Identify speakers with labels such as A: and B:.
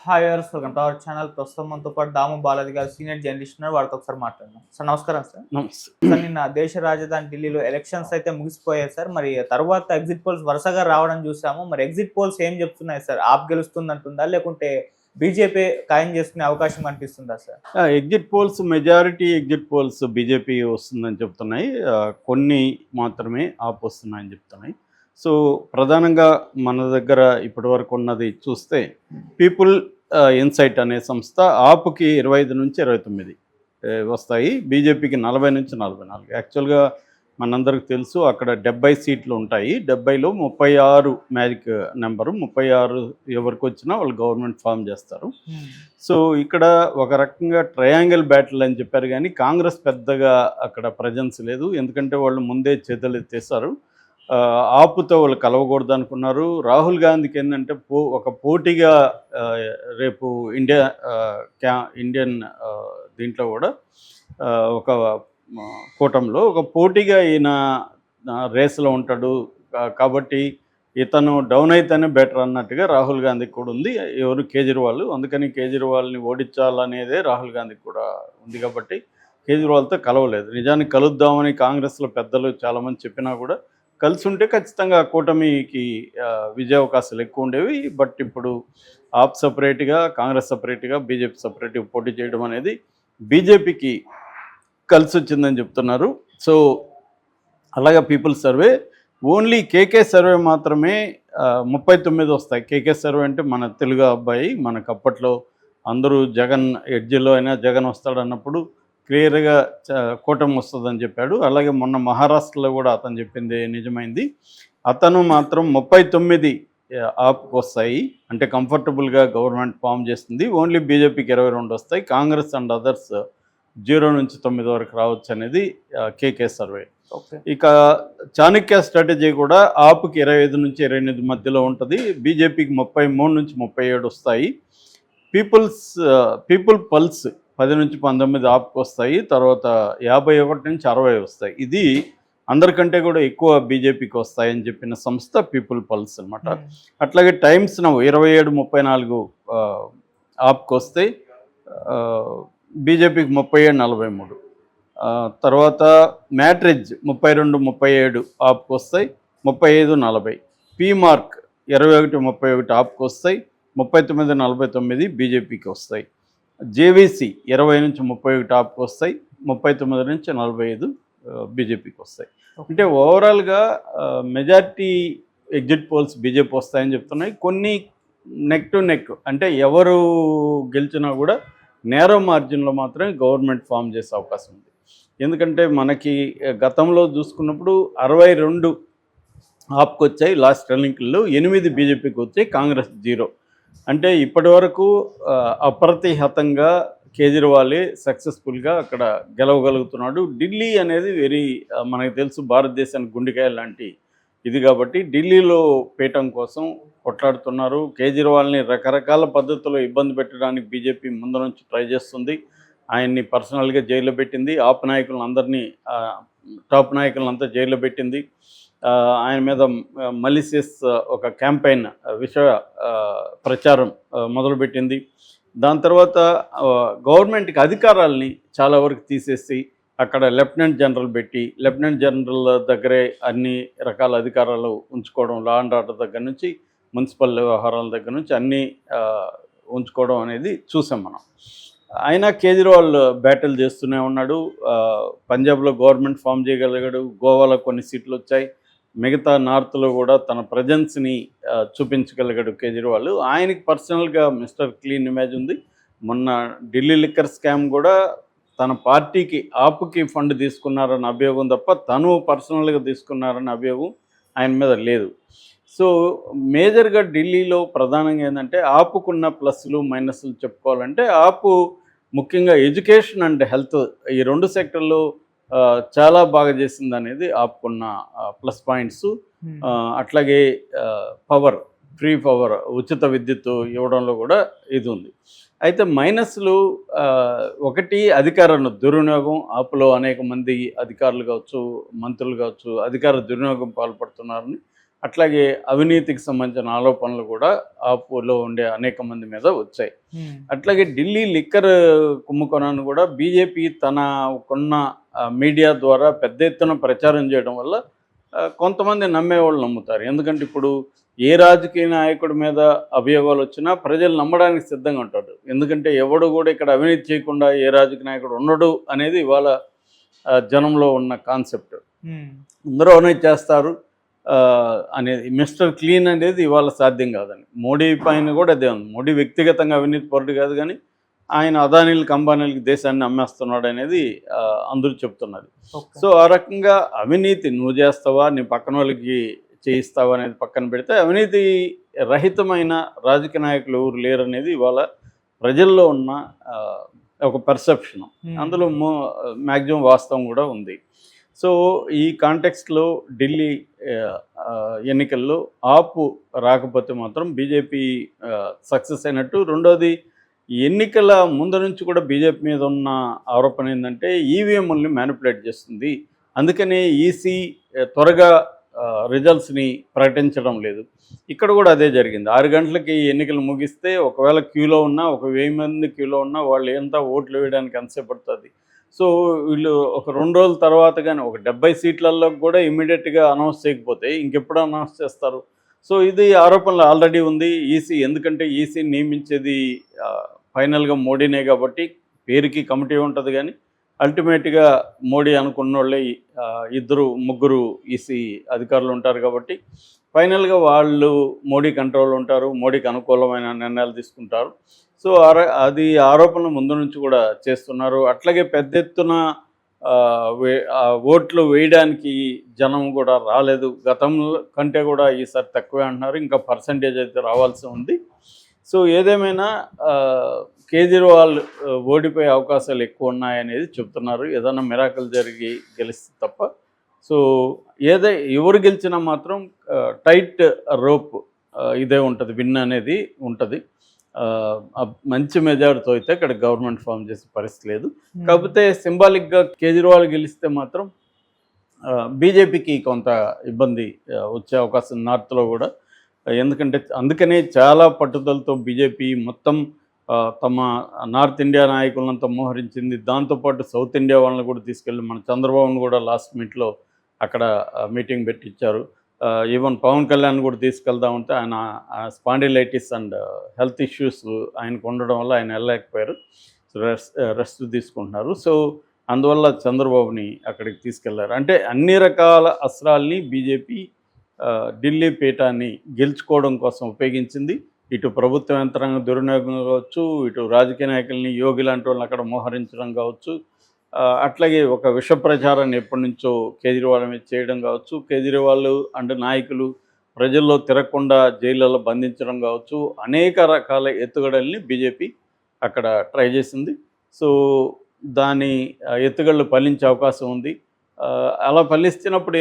A: Hi viewers, welcome to our channel. ప్రస్తుతం మనతో పాటు దాము బాలాజీ గారు సీనియర్ జర్నలిస్ట్ ఉన్నారు. వారితో ఒకసారి మాట్లాడదాం. సార్ నమస్కారం సార్.
B: నమస్తే.
A: సార్ నిన్న దేశ రాజధాని ఢిల్లీలో ఎలక్షన్స్ అయితే ముగిసిపోయాయి సార్. మరి తర్వాత ఎగ్జిట్ పోల్స్ వరుసగా రావడం చూసాము. మరి ఎగ్జిట్ పోల్స్ ఏం చెప్తున్నాయి సార్? ఆప్ గెలుస్తుందంటుందా లేకుంటే బీజేపీ ఖాయం చేసుకునే అవకాశం కనిపిస్తుందా sir?
B: Exit polls majority exit polls BJP వస్తుందని చెప్తున్నాయి. కొన్ని మాత్రమే ఆప్ వస్తున్నాయని చెప్తున్నాయి. సో ప్రధానంగా మన దగ్గర ఇప్పటివరకు ఉన్నది చూస్తే పీపుల్ ఇన్సైట్ అనే సంస్థ ఆప్కి 25 నుంచి 29 వస్తాయి, బీజేపీకి 40 నుంచి 44. యాక్చువల్గా మనందరికి తెలుసు అక్కడ 70 సీట్లు ఉంటాయి. 70లో 36 మ్యాజిక్ నెంబరు. 36 ఎవరికి వచ్చినా వాళ్ళు గవర్నమెంట్ ఫామ్ చేస్తారు. సో ఇక్కడ ఒక రకంగా ట్రయాంగిల్ బ్యాటిల్ అని చెప్పారు, కానీ కాంగ్రెస్ పెద్దగా అక్కడ ప్రజెన్స్ లేదు. ఎందుకంటే వాళ్ళు ముందే చేతులు ఎత్తేసారు. ఆపుతో వాళ్ళు కలవకూడదు అనుకున్నారు. రాహుల్ గాంధీకి ఏంటంటే ఒక పోటీగా రేపు ఇండియన్ దీంట్లో కూడా ఒక కూటమిలో ఒక పోటీగా ఈయన రేసులో ఉంటాడు. కాబట్టి ఇతను డౌన్ అయితేనే బెటర్ అన్నట్టుగా రాహుల్ గాంధీకి కూడా ఉంది. ఎవరు? కేజ్రీవాల్. అందుకని కేజ్రీవాల్ని ఓడించాలనేదే రాహుల్ గాంధీకి కూడా ఉంది. కాబట్టి కేజ్రీవాల్తో కలవలేదు. నిజానికి కలుద్దామని కాంగ్రెస్లో పెద్దలు చాలామంది చెప్పినా కూడా కలిసి ఉంటే ఖచ్చితంగా కూటమికి విజయావకాశాలు ఎక్కువ ఉండేవి. బట్ ఇప్పుడు ఆప్ సపరేట్గా, కాంగ్రెస్ సపరేట్గా, బీజేపీ సపరేట్గా పోటీ చేయడం అనేది బీజేపీకి కలిసి వచ్చిందని చెప్తున్నారు. సో అలాగే people survey, only KK survey మాత్రమే 39 వస్తాయి. కేకే సర్వే అంటే మన తెలుగు అబ్బాయి, మనకు అప్పట్లో అందరూ జగన్ ఎడ్జిలో అయినా జగన్ వస్తాడన్నప్పుడు క్లియర్గా కూటమి వస్తుందని చెప్పాడు. అలాగే మొన్న మహారాష్ట్రలో కూడా అతను చెప్పింది నిజమైంది. అతను మాత్రం 39 ఆప్కి వస్తాయి, అంటే కంఫర్టబుల్గా గవర్నమెంట్ ఫామ్ చేస్తుంది. ఓన్లీ బీజేపీకి 22 వస్తాయి. కాంగ్రెస్ అండ్ అదర్స్ 0 నుంచి 9 వరకు రావచ్చు అనేది కేకే సర్వే. ఇక చాణక్య స్ట్రాటజీ కూడా ఆప్కి 25 నుంచి 28 మధ్యలో ఉంటుంది. బీజేపీకి 33 నుంచి 37 వస్తాయి. పీపుల్ పల్స్ 10 నుంచి 19 ఆప్కి వస్తాయి. తర్వాత 51 నుంచి 60 వస్తాయి. ఇది అందరికంటే కూడా ఎక్కువ బీజేపీకి వస్తాయని చెప్పిన సంస్థ పీపుల్ పల్స్ అనమాట. అట్లాగే టైమ్స్ నౌ 27-34 ఆప్కి వస్తాయి. బీజేపీకి 37-43. తర్వాత మ్యాట్రిజ్ 32-37 ఆప్కి వస్తాయి. 35-40. పీమార్క్ 21-31 ఆప్కి వస్తాయి. 39-49 బీజేపీకి వస్తాయి. జేవీసీ 20 నుంచి 31 టాప్కి వస్తాయి. 39 నుంచి 45 బీజేపీకి వస్తాయి. అంటే ఓవరాల్గా మెజార్టీ ఎగ్జిట్ పోల్స్ బీజేపీ వస్తాయని చెప్తున్నాయి. కొన్ని నెక్ టు నెక్, అంటే ఎవరు గెలిచినా కూడా నేరో మార్జిన్లో మాత్రమే గవర్నమెంట్ ఫామ్ చేసే అవకాశం ఉంది. ఎందుకంటే మనకి గతంలో చూసుకున్నప్పుడు 62 ఆప్కి వచ్చాయి లాస్ట్ ఎన్నికల్లో, 8 బీజేపీకి వచ్చాయి, కాంగ్రెస్ 0. అంటే ఇప్పటి వరకు అప్రతిహతంగా కేజ్రీవాలే సక్సెస్ఫుల్గా అక్కడ గెలవగలుగుతున్నాడు. ఢిల్లీ అనేది మనకు తెలుసు భారతదేశానికి గుండెకాయ లాంటి ఇది, కాబట్టి ఢిల్లీలో పీఠం కోసం కొట్లాడుతున్నారు. కేజ్రీవాల్ని రకరకాల పద్ధతుల్లో ఇబ్బంది పెట్టడానికి బీజేపీ ముందు నుంచి ట్రై చేస్తుంది. ఆయన్ని పర్సనల్గా జైల్లో పెట్టింది. ఆప్ నాయకులను అందరినీ, టాప్ నాయకులంతా జైల్లో పెట్టింది. ఆయన మీద మలిసియస్ ఒక క్యాంపెయిన్, విష ప్రచారం మొదలుపెట్టింది. దాని తర్వాత గవర్నమెంట్కి అధికారాలని చాలా వరకు తీసేసి అక్కడ లెఫ్టినెంట్ జనరల్ పెట్టి, లెఫ్టినెంట్ జనరల్ దగ్గరే అన్ని రకాల అధికారాలు ఉంచుకోవడం, లా అండ్ ఆర్డర్ దగ్గర నుంచి మున్సిపల్ వ్యవహారాల దగ్గర నుంచి అన్నీ ఉంచుకోవడం అనేది చూసాం మనం. అయినా కేజ్రీవాల్ బ్యాటిల్ చేస్తూనే ఉన్నాడు. పంజాబ్లో గవర్నమెంట్ ఫామ్ చేయగలిగాడు. గోవాలో కొన్ని సీట్లు వచ్చాయి. మిగతా నార్త్లో కూడా తన ప్రజెన్స్ని చూపించగలిగాడు కేజ్రీవాల్. ఆయనకి పర్సనల్గా మిస్టర్ క్లీన్ ఇమేజ్ ఉంది. మొన్న ఢిల్లీ లిక్కర్ స్కామ్ కూడా తన పార్టీకి ఆప్కి ఫండ్ తీసుకున్నారన్న అభియోగం తప్ప తను పర్సనల్గా తీసుకున్నారన్న అభియోగం ఆయన మీద లేదు. సో మేజర్గా ఢిల్లీలో ప్రధానంగా ఏంటంటే ఆపుకున్న ప్లస్లు మైనస్లు చెప్పుకోవాలంటే, ఆపు ముఖ్యంగా ఎడ్యుకేషన్ అండ్ హెల్త్, ఈ 2 సెక్టర్లో చాలా బాగా చేసింది అనేది ఆపుకున్న ప్లస్ పాయింట్స్. అట్లాగే ఫ్రీ పవర్, ఉచిత విద్యుత్ ఇవ్వడంలో కూడా ఇది ఉంది. అయితే మైనస్లు, ఒకటి అధికార దుర్వినియోగం. ఆపులో అనేక మంది అధికారులు కావచ్చు, మంత్రులు కావచ్చు, అధికార దుర్వినియోగం పాల్పడుతున్నారని అట్లాగే అవినీతికి సంబంధించిన ఆరోపణలు కూడా ఆపులో ఉండే అనేక మంది మీద వచ్చాయి. అట్లాగే ఢిల్లీ లిక్కర్ కుంభకోణాన్ని కూడా బీజేపీ తన కొన్న మీడియా ద్వారా పెద్ద ఎత్తున ప్రచారం చేయడం వల్ల కొంతమంది నమ్మేవాళ్ళు నమ్ముతారు. ఎందుకంటే ఇప్పుడు ఏ రాజకీయ నాయకుడి మీద అభియోగాలు వచ్చినా ప్రజలు నమ్మడానికి సిద్ధంగా ఉంటారు. ఎందుకంటే ఎవడు కూడా ఇక్కడ అవినీతి చేయకుండా ఏ రాజకీయ నాయకుడు ఉండడు అనేది ఇవాళ జనంలో ఉన్న కాన్సెప్ట్. అందరూ అవినీతి చేస్తారు అనేది మిస్టర్ క్లీన్ అనేది ఇవాళ సాధ్యం కాదని మోడీ పైన కూడా అదే ఉంది. మోడీ వ్యక్తిగతంగా అవినీతి పరుడు కాదు, కానీ ఆయన అదానీలకు అంబానీలకు దేశాన్ని అమ్మేస్తున్నాడు అనేది అందరూ చెప్తున్నది. సో ఆ రకంగా అవినీతి నువ్వు చేస్తావా, నీ పక్కన వాళ్ళకి చేయిస్తావా అనేది పక్కన పెడితే అవినీతి రహితమైన రాజకీయ నాయకులు ఎవరు లేరు అనేది ఇవాళ ప్రజల్లో ఉన్న ఒక పర్సెప్షన్. అందులో మ్యాక్సిమం వాస్తవం కూడా ఉంది. సో ఈ కాంటెక్స్ట్లో ఢిల్లీ ఎన్నికల్లో ఆపు రాకపోతే మాత్రం బీజేపీ సక్సెస్ అయినట్టు. రెండోది, ఎన్నికల ముందు నుంచి కూడా బీజేపీ మీద ఉన్న ఆరోపణ ఏంటంటే ఈవీఎంలని మ్యానిపులేట్ చేస్తుంది, అందుకనే ఈసీ త్వరగా రిజల్ట్స్ని ప్రకటించడం లేదు. ఇక్కడ కూడా అదే జరిగింది. 6 గంటలకి ఎన్నికలు ముగిస్తే ఒకవేళ క్యూలో ఉన్నా, ఒక 1000 మంది క్యూలో ఉన్నా వాళ్ళు ఎంత ఓట్లు వేయడానికి ఎంతసేపు పడుతుంది. సో వీళ్ళు ఒక 2 రోజుల తర్వాత కానీ ఒక 70 సీట్లలో కూడా ఇమీడియట్గా అనౌన్స్ చేయకపోతే ఇంకెప్పుడు అనౌన్స్ చేస్తారు. సో ఇది ఆరోపణలు ఆల్రెడీ ఉంది. ఈసీ, ఎందుకంటే ఈసీ నియమించేది ఫైనల్గా మోడీనే కాబట్టి పేరుకి కమిటీ ఉంటుంది, కానీ అల్టిమేట్గా మోడీ అనుకున్న వాళ్ళే 2-3 ఈసీ అధికారులు ఉంటారు కాబట్టి ఫైనల్గా వాళ్ళు మోడీ కంట్రోల్ ఉంటారు, మోడీకి అనుకూలమైన నిర్ణయాలు తీసుకుంటారు. సో అది ఆరోపణలు ముందు నుంచి కూడా చేస్తున్నారు. అట్లాగే పెద్ద ఎత్తున ఓట్లు వేయడానికి జనం కూడా రాలేదు. గతం కంటే కూడా ఈసారి తక్కువే అంటున్నారు, ఇంకా పర్సంటేజ్ అయితే రావాల్సి ఉంది. సో ఏదేమైనా కేజ్రీవాల్ ఓడిపోయే అవకాశాలు ఎక్కువ ఉన్నాయనేది చెప్తున్నారు, ఏదైనా మిరాకిల్ జరిగి గెలిస్తే తప్ప. సో ఎవరు గెలిచినా మాత్రం టైట్ రోప్ ఇదే ఉంటుంది, విన్ అనేది ఉంటుంది. మంచి మెజారిటీతో అయితే ఇక్కడ గవర్నమెంట్ ఫామ్ చేసే పరిస్థితి లేదు. కాకపోతే సింబాలిక్గా కేజ్రీవాల్ గెలిస్తే మాత్రం బీజేపీకి కొంత ఇబ్బంది వచ్చే అవకాశం నార్త్లో కూడా. ఎందుకంటే అందుకనే చాలా పట్టుదలతో బీజేపీ మొత్తం తమ నార్త్ ఇండియా నాయకులంతా మోహరించింది. దాంతోపాటు సౌత్ ఇండియా వాళ్ళని కూడా తీసుకెళ్ళి మన చంద్రబాబును కూడా లాస్ట్ మీట్లో అక్కడ మీటింగ్ పెట్టించారు. ఈవెన్ పవన్ కళ్యాణ్ కూడా తీసుకెళ్దామంటే ఆయన స్పాండిలైటిస్ అండ్ హెల్త్ ఇష్యూస్ ఆయనకు ఉండడం వల్ల ఆయన వెళ్ళలేకపోయారు, రెస్ట్ తీసుకుంటున్నారు. సో అందువల్ల చంద్రబాబుని అక్కడికి తీసుకెళ్లారు. అంటే అన్ని రకాల అస్త్రాల్ని బీజేపీ ఢిల్లీ పీఠాన్ని గెలుచుకోవడం కోసం ఉపయోగించింది. ఇటు ప్రభుత్వ యంత్రాంగం దుర్వినియోగం కావచ్చు, ఇటు రాజకీయ నాయకుల్ని యోగి లాంటి వాళ్ళని అక్కడ మోహరించడం కావచ్చు, అట్లాగే ఒక విష ప్రచారాన్ని ఎప్పటి నుంచో కేజ్రీవాల్ మీద చేయడం కావచ్చు, కేజ్రీవాల్ అండ్ నాయకులు ప్రజల్లో తిరగకుండా జైళ్ళలో బంధించడం కావచ్చు, అనేక రకాల ఎత్తుగడల్ని బీజేపీ అక్కడ ట్రై చేసింది. సో దాని ఎత్తుగడలు ఫలించే అవకాశం ఉంది. అలా ఫలిస్తున్నప్పుడు